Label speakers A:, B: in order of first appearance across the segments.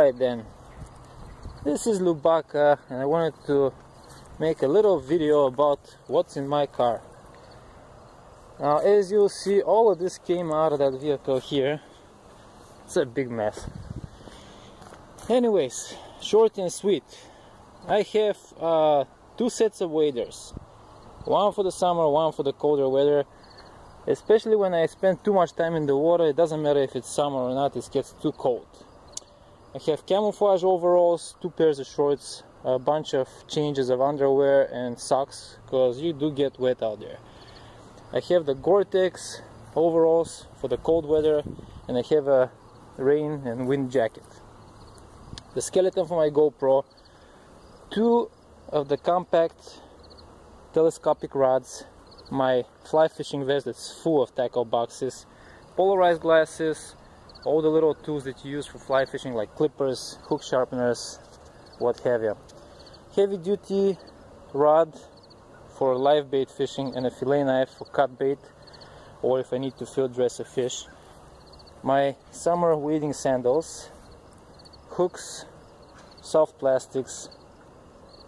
A: Alright then, this is Lyubaka and I wanted to make a little video about what's in my car. Now as you'll see, all of this came out of that vehicle here. It's a big mess. Anyways, short and sweet, I have two sets of waders. One for the summer, one for the colder weather. Especially when I spend too much time in the water, it doesn't matter if it's summer or not, it gets too cold. I have camouflage overalls, two pairs of shorts, a bunch of changes of underwear and socks, because you do get wet out there. I have the Gore-Tex overalls for the cold weather, and I have a rain and wind jacket. The skeleton for my GoPro, two of the compact telescopic rods, my fly fishing vest that's full of tackle boxes, polarized glasses, all the little tools that you use for fly fishing like clippers, hook sharpeners, what have you. Heavy duty rod for live bait fishing and a fillet knife for cut bait or if I need to field dress a fish. My summer wading sandals, hooks, soft plastics,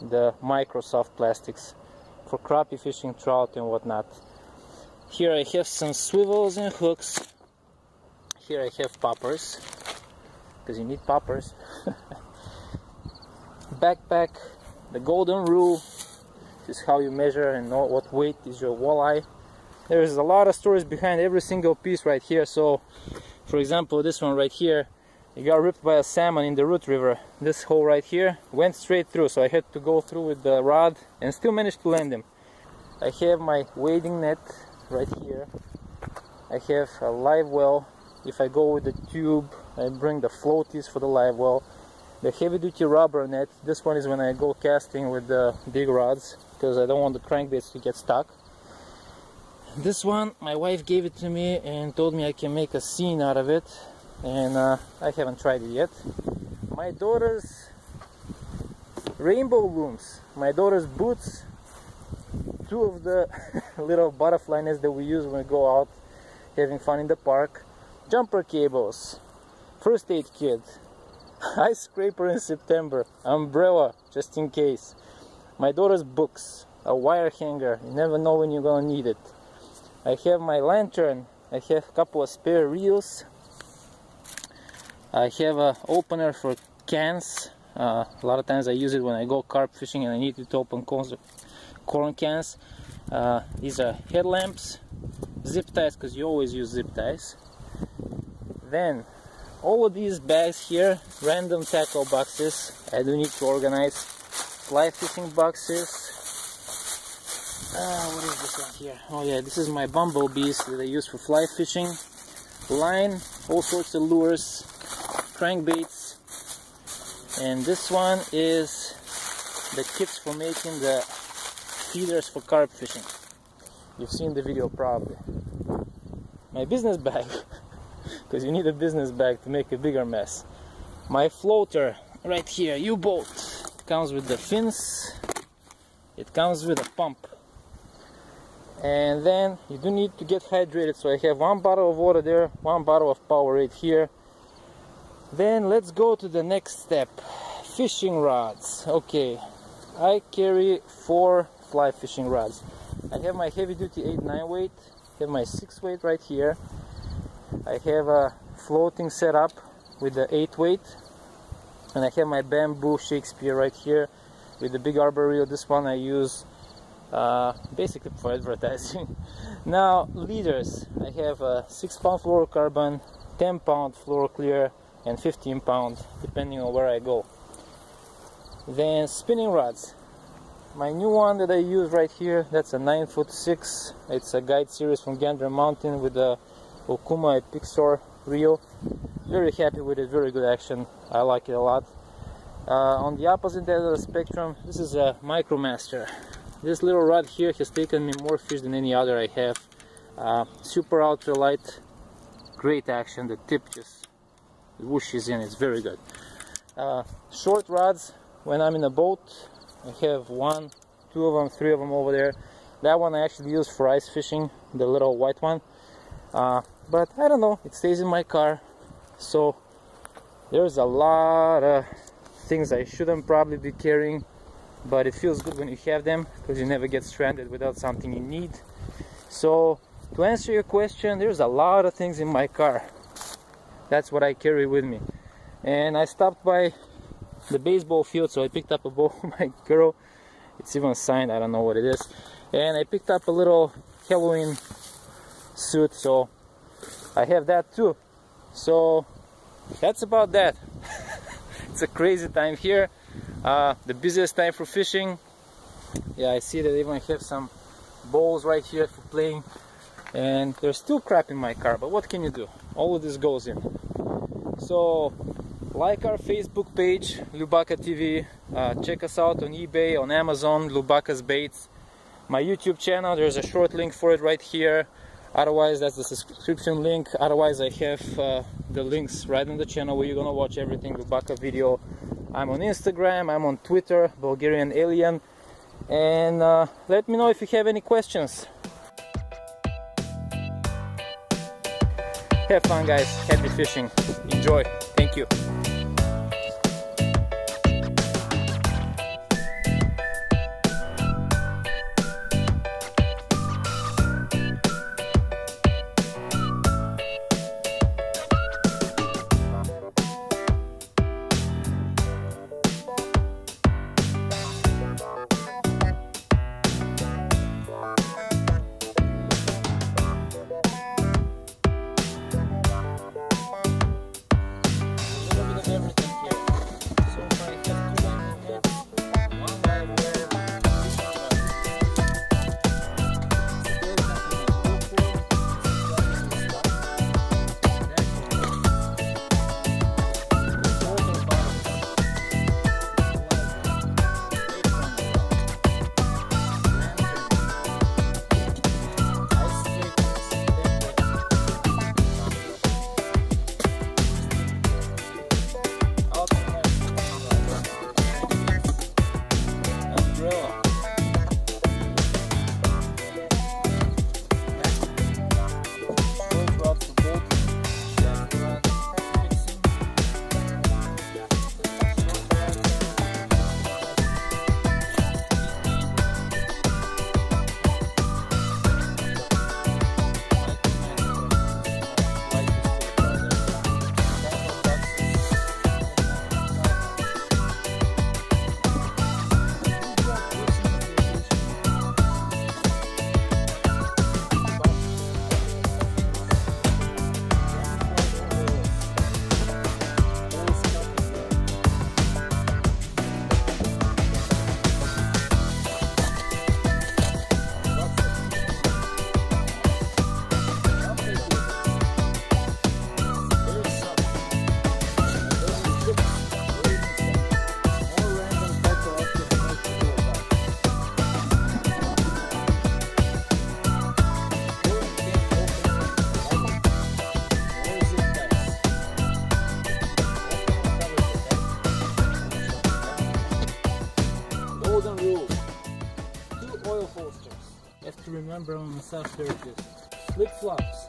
A: the micro soft plastics for crappie fishing, trout and whatnot. Here I have some swivels and hooks. Here I have poppers, because you need poppers. Backpack, the golden rule. This is how you measure and know what weight is your walleye. There's a lot of stories behind every single piece right here. So, for example, this one right here, it got ripped by a salmon in the Root River. This hole right here went straight through, so I had to go through with the rod and still managed to land him. I have my wading net right here. I have a live well. If I go with the tube, I bring the floaties for the live well. The heavy duty rubber net, this one is when I go casting with the big rods, because I don't want the crankbaits to get stuck. This one, my wife gave it to me and told me I can make a scene out of it. And I haven't tried it yet. My daughter's rainbow looms, my daughter's boots, two of the little butterfly nets that we use when we go out having fun in the park, jumper cables, first aid kit, ice scraper in September, umbrella just in case, my daughter's books, a wire hanger, you never know when you're gonna need it. I have my lantern, I have a couple of spare reels. I have an opener for cans. A lot of times I use it when I go carp fishing and I need to open corn cans. These are headlamps, zip ties, because you always use zip ties. Then all of these bags here, random tackle boxes. I do need to organize. Fly fishing boxes. What is this one here? Oh yeah, this is my bumblebees that I use for fly fishing. Line, all sorts of lures, crankbaits, and this one is the kits for making the feeders for carp fishing. You've seen the video probably. My business bag, because you need a business bag to make a bigger mess. My floater right here, U-boat. It comes with the fins, it comes with a pump. And then you do need to get hydrated, so I have one bottle of water there, one bottle of Powerade here. Then let's go to the next step, fishing rods. Okay, I carry 4 fly fishing rods. I have my heavy duty 8-9 weight, I have my 6 weight right here. I have a floating setup with the 8 weight, and I have my bamboo Shakespeare right here with the big arbor reel. This one I use basically for advertising. Now leaders, I have a 6-pound fluorocarbon, 10-pound fluoroclear, and 15-pound depending on where I go. Then spinning rods, my new one that I use right here, that's a 9'6". It's a guide series from Gander Mountain with the Okuma Pixar reel. Very happy with it, very good action, I like it a lot. On the opposite end of the spectrum, this is a Micromaster. This little rod here has taken me more fish than any other I have. Super ultra light, great action, the tip just whooshes in, it's very good. Short rods, when I'm in a boat, I have 1, 2 of them, 3 of them over there. That one I actually use for ice fishing, the little white one. But I don't know, it stays in my car, so There's a lot of things I shouldn't probably be carrying, but it feels good when you have them because you never get stranded without something you need. So to answer your question, there's a lot of things in my car. That's what I carry with me. And I stopped by the baseball field, so I picked up a ball for my girl. It's even signed, I don't know what it is. And I picked up a little Halloween suit, so I have that too. So that's about that. It's a crazy time here, the busiest time for fishing. Yeah, I see that they even have some balls right here for playing, and there's still crap in my car, but what can you do? All of this goes in. So like our Facebook page, Lyubaka TV, check us out on eBay, on Amazon, Lyubaka's Baits. My YouTube channel, there's a short link for it right here. Otherwise, that's the subscription link. Otherwise, I have the links right on the channel where you're gonna watch everything lyubakavideo. I'm on Instagram, I'm on Twitter, Bulgarian Alien. And let me know if you have any questions. Have fun, guys. Happy fishing. Enjoy. Thank you. Remember on massage therapists, flip flops,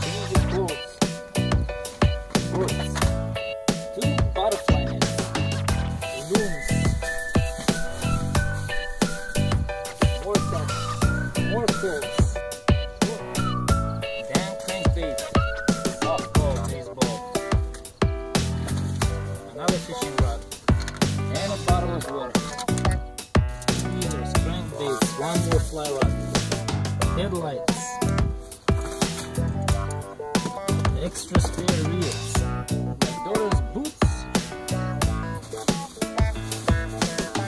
A: change of clothes, shorts, 2 butterfly nets, balloons, more stuff, more clothes, damn crankbait, softball, baseball, another fishing rod, and a bottle of water. One more fly rod, headlights, extra spare reels, my daughter's boots,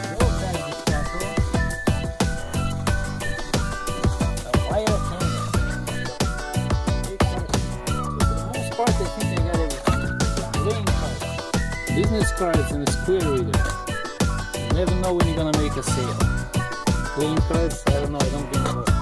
A: more baggy tackle, a wire hanger. For the most part, I think I got everything. Playing cards, business cards, and a square reader. You never know when you're gonna make a sale. Playing cards, I don't know, I don't get involved.